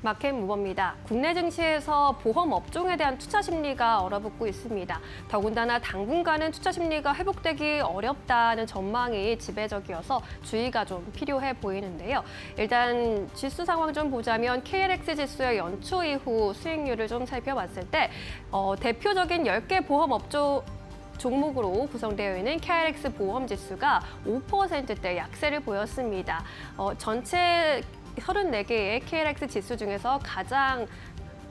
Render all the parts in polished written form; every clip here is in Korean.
마켓 무버입니다. 국내 증시에서 보험 업종에 대한 투자 심리가 얼어붙고 있습니다. 더군다나 당분간은 투자 심리가 회복되기 어렵다는 전망이 지배적이어서 주의가 좀 필요해 보이는데요. 일단 지수 상황 좀 보자면 KLX 지수의 연초 이후 수익률을 좀 살펴봤을 때 대표적인 10개 보험 업종 종목으로 구성되어 있는 KLX 보험 지수가 5%대 약세를 보였습니다. 전체 34개의 KLX 지수 중에서 가장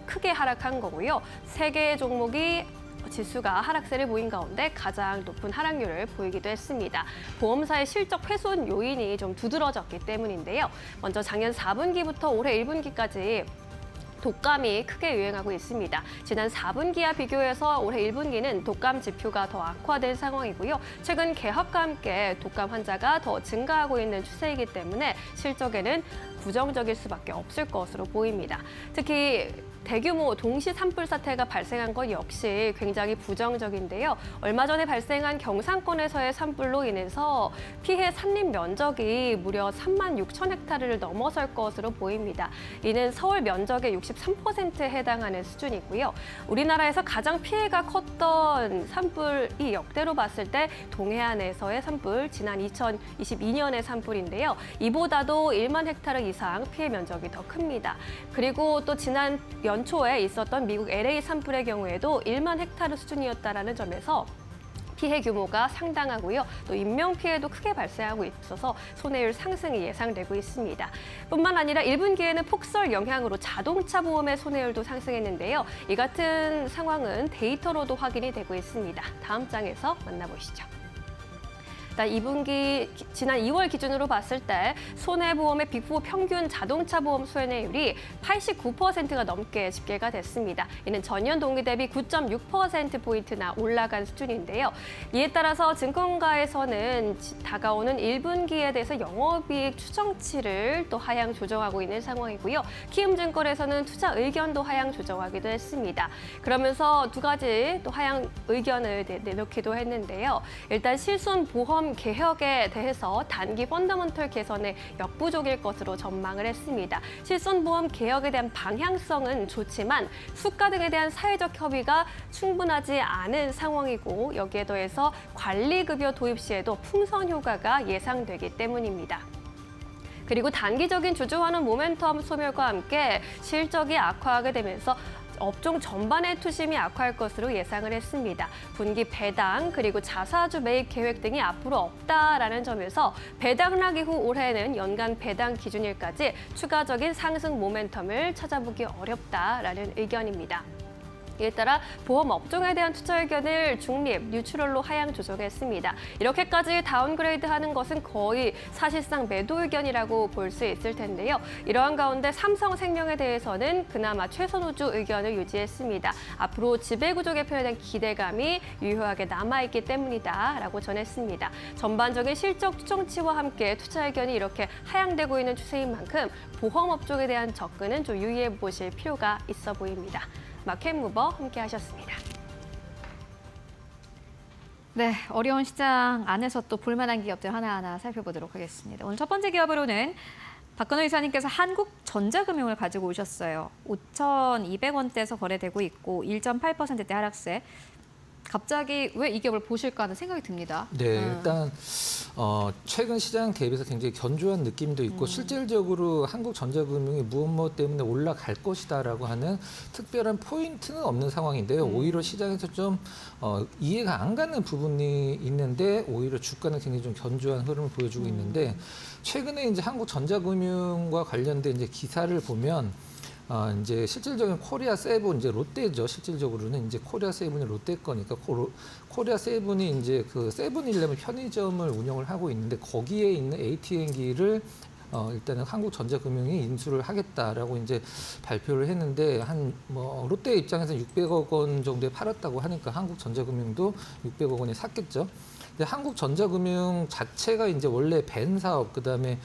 크게 하락한 거고요. 3개의 종목이 지수가 하락세를 보인 가운데 가장 높은 하락률을 보이기도 했습니다. 보험사의 실적 훼손 요인이 좀 두드러졌기 때문인데요. 먼저 작년 4분기부터 올해 1분기까지 독감이 크게 유행하고 있습니다. 지난 4분기와 비교해서 올해 1분기는 독감 지표가 더 악화된 상황이고요. 최근 개학과 함께 독감 환자가 더 증가하고 있는 추세이기 때문에 실적에는 부정적일 수밖에 없을 것으로 보입니다. 특히 대규모 동시 산불 사태가 발생한 것 역시 굉장히 부정적인데요. 얼마 전에 발생한 경상권에서의 산불로 인해서 피해 산림 면적이 무려 3만 6천 헥타르를 넘어설 것으로 보입니다. 이는 서울 면적의 63%에 해당하는 수준이고요. 우리나라에서 가장 피해가 컸던 산불이 역대로 봤을 때 동해안에서의 산불, 지난 2022년의 산불인데요. 이보다도 1만 헥타르 이상 피해 면적이 더 큽니다. 그리고 또 지난 연초에 있었던 미국 LA 산불의 경우에도 1만 헥타르 수준이었다는 점에서 피해 규모가 상당하고요. 또 인명 피해도 크게 발생하고 있어서 손해율 상승이 예상되고 있습니다. 뿐만 아니라 1분기에는 폭설 영향으로 자동차 보험의 손해율도 상승했는데요. 이 같은 상황은 데이터로도 확인이 되고 있습니다. 다음 장에서 만나보시죠. 2분기 지난 2월 기준으로 봤을 때 손해보험의 빅4 평균 자동차 보험 수혜율이 89%가 넘게 집계가 됐습니다. 이는 전년 동기 대비 9.6%포인트나 올라간 수준인데요. 이에 따라서 증권가에서는 다가오는 1분기에 대해서 영업이익 추정치를 또 하향 조정하고 있는 상황이고요. 키움증권에서는 투자 의견도 하향 조정하기도 했습니다. 그러면서 두 가지 또 하향 의견을 내놓기도 했는데요. 일단 실손보험 개혁에 대해서 단기 펀더먼털 개선에 역부족일 것으로 전망을 했습니다. 실손보험 개혁에 대한 방향성은 좋지만 수가 등에 대한 사회적 협의가 충분하지 않은 상황이고 여기에 더해서 관리급여 도입 시에도 풍선 효과가 예상되기 때문입니다. 그리고 단기적인 주주환원 모멘텀 소멸과 함께 실적이 악화하게 되면서 업종 전반의 투심이 악화할 것으로 예상을 했습니다. 분기 배당 그리고 자사주 매입 계획 등이 앞으로 없다라는 점에서 배당락 이후 올해는 연간 배당 기준일까지 추가적인 상승 모멘텀을 찾아보기 어렵다라는 의견입니다. 이에 따라 보험 업종에 대한 투자 의견을 중립, 뉴트럴로 하향 조정했습니다. 이렇게까지 다운그레이드하는 것은 거의 사실상 매도 의견이라고 볼 수 있을 텐데요. 이러한 가운데 삼성생명에 대해서는 그나마 최선 호주 의견을 유지했습니다. 앞으로 지배구조 개편에 대한 기대감이 유효하게 남아있기 때문이다라고 전했습니다. 전반적인 실적 추정치와 함께 투자 의견이 이렇게 하향되고 있는 추세인 만큼 보험 업종에 대한 접근은 좀 유의해 보실 필요가 있어 보입니다. 마켓무버 함께 하셨습니다. 네, 어려운 시장 안에서 또 볼만한 기업들 하나하나 살펴보도록 하겠습니다. 오늘 첫 번째 기업으로는 박건호 이사님께서 한국전자금융을 가지고 오셨어요. 5,200원대에서 거래되고 있고 1.8%대 하락세. 갑자기 왜 이 기업을 보실까 하는 생각이 듭니다. 네, 일단 최근 시장 대비해서 굉장히 견조한 느낌도 있고 실질적으로 한국전자금융이 무엇 때문에 올라갈 것이다라고 하는 특별한 포인트는 없는 상황인데요. 오히려 시장에서 좀 이해가 안 가는 부분이 있는데 오히려 주가는 굉장히 좀 견조한 흐름을 보여주고 있는데 최근에 이제 한국전자금융과 관련된 이제 기사를 보면 이제 실질적인 코리아 세븐 이제 롯데죠. 실질적으로는 이제 코리아 세븐이 롯데 거니까 코리아 세븐이 이제 그 세븐일레븐 편의점을 운영을 하고 있는데 거기에 있는 ATM기를 일단은 한국전자금융이 인수를 하겠다라고 이제 발표를 했는데 롯데 입장에서는 600억 원 정도에 팔았다고 하니까 한국전자금융도 600억 원에 샀겠죠. 근데 한국전자금융 자체가 이제 원래 벤 사업 그다음에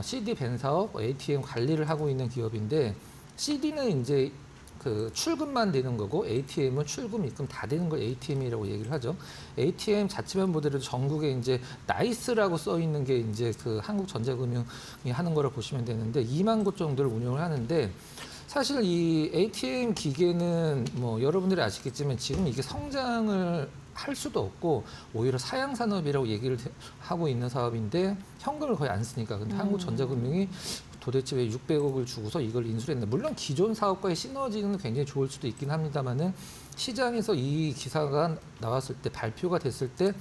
CD 벤 사업, ATM 관리를 하고 있는 기업인데 CD는 이제 그 출금만 되는 거고 ATM은 출금, 입금 다 되는 걸 ATM이라고 얘기를 하죠. ATM 자체만 보더라도 전국에 이제 나이스라고 써 있는 게 이제 그 한국전자금융이 하는 거라 보시면 되는데 2만 곳 정도를 운영을 하는데 사실 이 ATM 기계는 뭐 여러분들이 아시겠지만 지금 이게 성장을 할 수도 없고 오히려 사양 산업이라고 얘기를 하고 있는 사업인데 현금을 거의 안 쓰니까. 근데 한국전자금융이 도대체 왜 600억을 주고서 이걸 인수했나. 물론 기존 사업과의 시너지는 굉장히 좋을 수도 있긴 합니다만은 시장에서 이 기사가 나왔을 때 발표가 됐을 때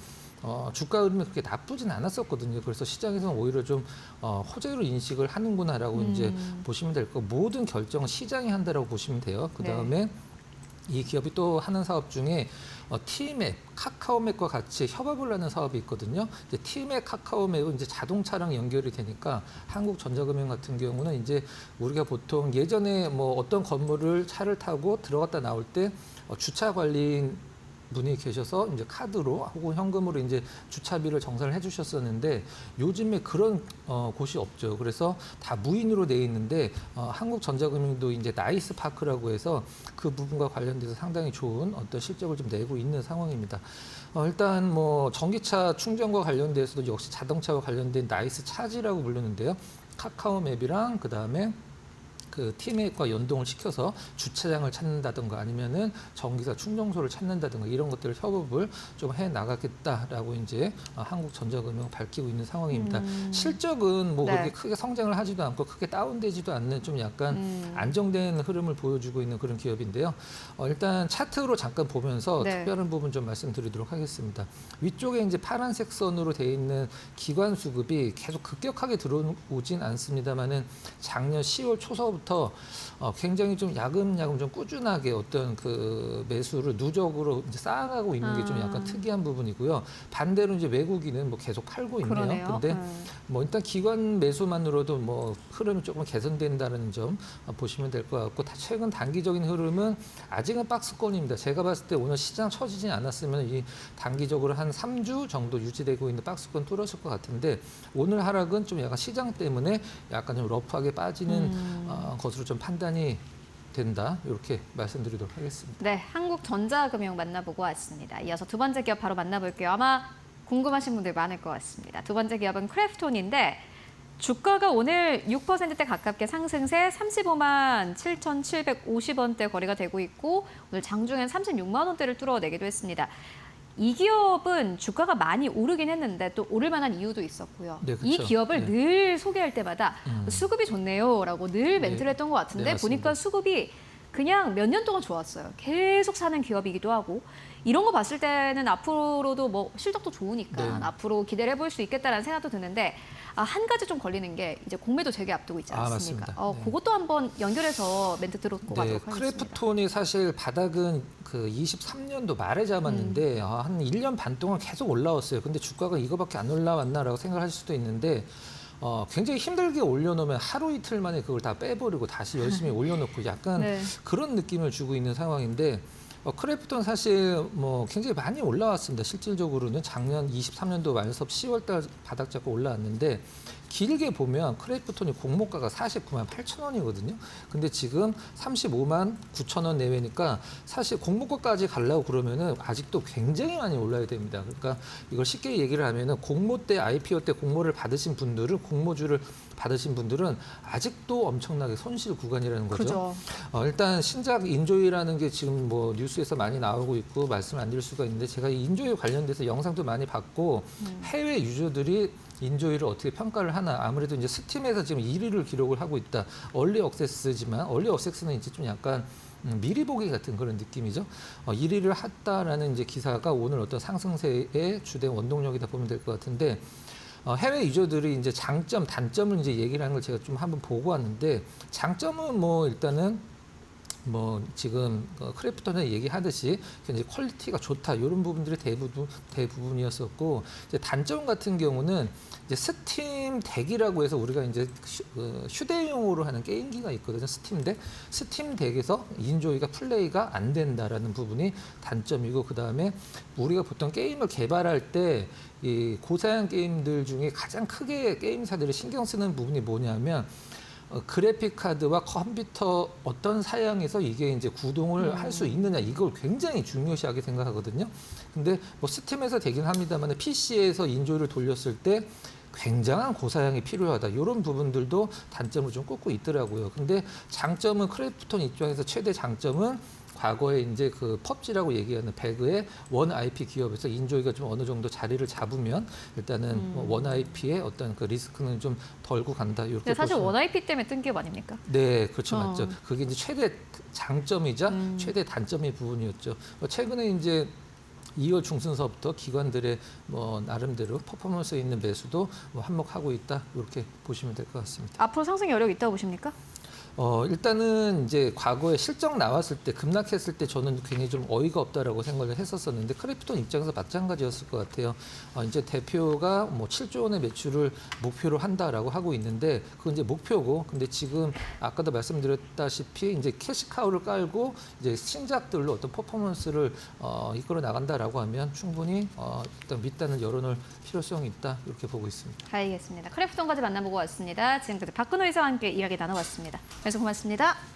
주가 흐름이 그렇게 나쁘진 않았었거든요. 그래서 시장에서는 오히려 좀 호재로 인식을 하는구나라고 이제 보시면 될 거고 모든 결정은 시장이 한다라고 보시면 돼요. 그 다음에 이 기업이 또 하는 사업 중에 T맵, 카카오맵과 같이 협업을 하는 사업이 있거든요. 이제 T맵, 카카오맵은 이제 자동차랑 연결이 되니까 한국전자금융 같은 경우는 이제 우리가 보통 예전에 뭐 어떤 건물을 차를 타고 들어갔다 나올 때 주차 관리인 분이 계셔서 이제 카드로 혹은 현금으로 이제 주차비를 정산을 해주셨었는데 요즘에 그런 곳이 없죠. 그래서 다 무인으로 돼 있는데 한국전자금융도 이제 나이스 파크라고 해서 그 부분과 관련돼서 상당히 좋은 어떤 실적을 좀 내고 있는 상황입니다. 일단 뭐 전기차 충전과 관련돼서도 역시 자동차와 관련된 나이스 차지라고 부르는데요. 카카오맵이랑 그 다음에 그 T맵과 연동을 시켜서 주차장을 찾는다든가 아니면은 전기차 충전소를 찾는다든가 이런 것들을 협업을 좀 해 나가겠다라고 이제 한국전자금융 밝히고 있는 상황입니다. 실적은 뭐 그렇게 크게 성장을 하지도 않고 크게 다운되지도 않는 좀 약간 안정된 흐름을 보여주고 있는 그런 기업인데요. 일단 차트로 잠깐 보면서 특별한 부분 좀 말씀드리도록 하겠습니다. 위쪽에 이제 파란색 선으로 되어 있는 기관 수급이 계속 급격하게 들어오진 않습니다만은 작년 10월 초서부터 굉장히 좀 야금야금 좀 꾸준하게 어떤 그 매수를 누적으로 이제 쌓아가고 있는 게 좀 약간 특이한 부분이고요. 반대로 이제 외국인은 뭐 계속 팔고 있네요. 그러네요. 근데 뭐 일단 기관 매수만으로도 뭐 흐름이 조금 개선된다는 점 보시면 될 것 같고 최근 단기적인 흐름은 아직은 박스권입니다. 제가 봤을 때 오늘 시장 처지지 않았으면 이 단기적으로 한 3주 정도 유지되고 있는 박스권 뚫었을 것 같은데 오늘 하락은 좀 약간 시장 때문에 약간 좀 러프하게 빠지는 것으로 좀 판단이 된다. 이렇게 말씀드리도록 하겠습니다. 네, 한국전자금융 만나보고 왔습니다. 이어서 두 번째 기업 바로 만나볼게요. 아마 궁금하신 분들 많을 것 같습니다. 두 번째 기업은 크래프톤인데 주가가 오늘 6%대 가깝게 상승세 35만 7,750원대 거래가 되고 있고 오늘 장중엔 36만 원대를 뚫어내기도 했습니다. 이 기업은 주가가 많이 오르긴 했는데 또 오를 만한 이유도 있었고요. 네, 그렇죠. 이 기업을 늘 소개할 때마다 수급이 좋네요라고 늘 멘트를 했던 것 같은데 맞습니다. 보니까 수급이 그냥 몇 년 동안 좋았어요. 계속 사는 기업이기도 하고 이런 거 봤을 때는 앞으로도 뭐 실적도 좋으니까 앞으로 기대를 해볼 수 있겠다라는 생각도 드는데 한 가지 좀 걸리는 게 이제 공매도 재개 앞두고 있지 않습니까? 맞습니다. 그것도 한번 연결해서 멘트 들어보고 가도록 하겠습니다. 크래프톤이 사실 바닥은 그 23년도 말에 잡았는데 한 1년 반 동안 계속 올라왔어요. 근데 주가가 이거밖에 안 올라왔나라고 생각할 수도 있는데 굉장히 힘들게 올려놓으면 하루 이틀 만에 그걸 다 빼버리고 다시 열심히 올려놓고 약간 그런 느낌을 주고 있는 상황인데 크래프톤 사실 뭐 굉장히 많이 올라왔습니다. 실질적으로는 작년 23년도 말섭 10월달 바닥 잡고 올라왔는데 길게 보면 크래프톤이 공모가가 49만 8천 원이거든요. 근데 지금 35만 9천 원 내외니까 사실 공모가까지 가려고 그러면은 아직도 굉장히 많이 올라야 됩니다. 그러니까 이걸 쉽게 얘기를 하면은 공모 때 IPO 때 공모를 받으신 분들은 공모주를 받으신 분들은 아직도 엄청나게 손실 구간이라는 거죠. 일단 신작 인조이라는 게 지금 뭐 뉴스에서 많이 나오고 있고 말씀 안 드릴 수가 있는데 제가 이 인조이 관련돼서 영상도 많이 봤고 해외 유저들이 인조이를 어떻게 평가를 하나 아무래도 이제 스팀에서 지금 1위를 기록을 하고 있다. 얼리 억세스지만 얼리 억세스는 이제 좀 약간 미리 보기 같은 그런 느낌이죠. 1위를 했다라는 이제 기사가 오늘 어떤 상승세의 주된 원동력이다 보면 될 것 같은데 해외 유저들이 이제 장점, 단점을 이제 얘기를 하는 걸 제가 좀 한번 보고 왔는데 장점은 뭐 일단은 뭐 지금 크래프톤에 얘기하듯이 이제 퀄리티가 좋다 이런 부분들이 대부분이었었고 이제 단점 같은 경우는 이제 스팀 덱이라고 해서 우리가 이제 휴대용으로 하는 게임기가 있거든요. 스팀 덱에서 인조이가 플레이가 안 된다라는 부분이 단점이고 그 다음에 우리가 보통 게임을 개발할 때 이 고사양 게임들 중에 가장 크게 게임사들이 신경 쓰는 부분이 뭐냐면 그래픽 카드와 컴퓨터 어떤 사양에서 이게 이제 구동을 할 수 있느냐 이걸 굉장히 중요시하게 생각하거든요. 근데 뭐 스팀에서 되긴 합니다만 PC에서 인조이를 돌렸을 때 굉장한 고사양이 필요하다. 이런 부분들도 단점을 좀 꼽고 있더라고요. 근데 장점은 크래프톤 입장에서 최대 장점은 과거에 이제 그 펍지라고 얘기하는 배그의 원 IP 기업에서 인조이가 좀 어느 정도 자리를 잡으면 일단은 원 IP의 어떤 그 리스크는 좀 덜고 간다. 이렇게 근데 사실 보시면- 원 IP 때문에 뜬 기업 아닙니까? 네, 그렇죠, 어. 맞죠. 그게 이제 최대 장점이자 최대 단점의 부분이었죠. 최근에 이제 2월 중순서부터 기관들의 뭐 나름대로 퍼포먼스 있는 매수도 뭐 한몫하고 있다. 이렇게 보시면 될 것 같습니다. 앞으로 상승 여력이 있다고 보십니까? 일단은 이제 과거에 실적 나왔을 때 급락했을 때 저는 굉장히 좀 어이가 없다라고 생각을 했었었는데 크래프톤 입장에서 마찬가지였을 것 같아요. 이제 대표가 뭐 7조 원의 매출을 목표로 한다라고 하고 있는데 그건 이제 목표고 근데 지금 아까도 말씀드렸다시피 이제 캐시카우를 깔고 이제 신작들로 어떤 퍼포먼스를 이끌어 나간다라고 하면 충분히 일단 밑단을 열어놓을 필요성이 있다 이렇게 보고 있습니다. 알겠습니다. 크래프톤까지 만나보고 왔습니다. 지금까지 박근호 이사와 함께 이야기 나눠봤습니다. 말씀 고맙습니다.